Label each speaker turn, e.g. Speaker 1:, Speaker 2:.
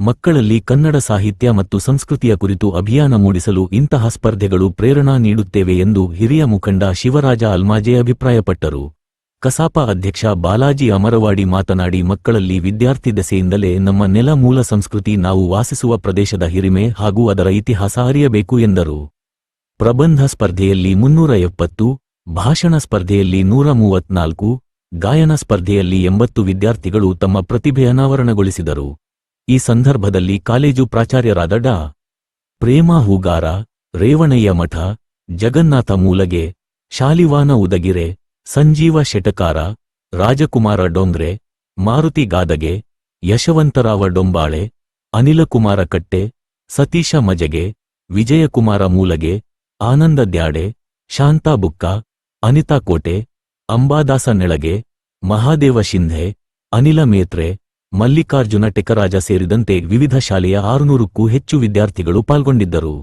Speaker 1: ಮಕ್ಕಳಲ್ಲಿ ಕನ್ನಡ ಸಾಹಿತ್ಯ ಮತ್ತು ಸಂಸ್ಕೃತಿಯ ಕುರಿತು ಅಭಿಯಾನ ಮೂಡಿಸಲು ಇಂತಹ ಸ್ಪರ್ಧೆಗಳು ಪ್ರೇರಣಾ ನೀಡುತ್ತೇವೆ ಎಂದು ಹಿರಿಯ ಮುಖಂಡ ಶಿವರಾಜ ಅಲ್ಮಾಜೆ ಅಭಿಪ್ರಾಯಪಟ್ಟರು. ಕಸಾಪ ಅಧ್ಯಕ್ಷ ಬಾಲಾಜಿ ಅಮರವಾಡಿ ಮಾತನಾಡಿ, ಮಕ್ಕಳಲ್ಲಿ ವಿದ್ಯಾರ್ಥಿ ದೆಸೆಯಿಂದಲೇ ನಮ್ಮ ನೆಲ, ಮೂಲ ಸಂಸ್ಕೃತಿ, ನಾವು ವಾಸಿಸುವ ಪ್ರದೇಶದ ಹಿರಿಮೆ ಹಾಗೂ ಅದರ ಇತಿಹಾಸ ಅರಿಯಬೇಕು ಎಂದರು. ಪ್ರಬಂಧ ಸ್ಪರ್ಧೆಯಲ್ಲಿ 370, ಭಾಷಣ ಸ್ಪರ್ಧೆಯಲ್ಲಿ 134, ಗಾಯನ ಸ್ಪರ್ಧೆಯಲ್ಲಿ 80 ವಿದ್ಯಾರ್ಥಿಗಳು ತಮ್ಮ ಪ್ರತಿಭೆ ಅನಾವರಣಗೊಳಿಸಿದರು. ಈ ಸಂದರ್ಭದಲ್ಲಿ ಕಾಲೇಜು ಪ್ರಾಚಾರ್ಯರಾದ ಡಾ. ಪ್ರೇಮಾ ಹೂಗಾರ, ರೇವಣಯ್ಯ ಮಠ, ಜಗನ್ನಾಥ ಮೂಲಗೆ, ಶಾಲಿವಾನ ಉದಗಿರೆ, ಸಂಜೀವ ಶೆಟಕಾರ, ರಾಜಕುಮಾರ ಡೊಂಗ್ರೆ, ಮಾರುತಿ ಗಾದಗೆ, ಯಶವಂತರಾವ ಡೊಂಬಾಳೆ, ಅನಿಲಕುಮಾರ ಕಟ್ಟೆ, ಸತೀಶ ಮಜಗೆ, ವಿಜಯಕುಮಾರ ಮೂಲಗೆ, ಆನಂದ ದ್ಯಾಡೆ, ಶಾಂತಾ ಬುಕ್ಕ, ಅನಿತಾ ಕೋಟೆ, ಅಂಬಾದಾಸ ನೆಳಗೆ, ಮಹಾದೇವ ಶಿಂಧೆ, ಅನಿಲ ಮೇತ್ರೆ, ಮಲ್ಲಿಕಾರ್ಜುನ ಟೆಕರಾಜ ಸೇರಿದಂತೆ ವಿವಿಧ ಶಾಲೆಯ 600ಕ್ಕೂ ಹೆಚ್ಚು ವಿದ್ಯಾರ್ಥಿಗಳು ಪಾಲ್ಗೊಂಡಿದ್ದರು.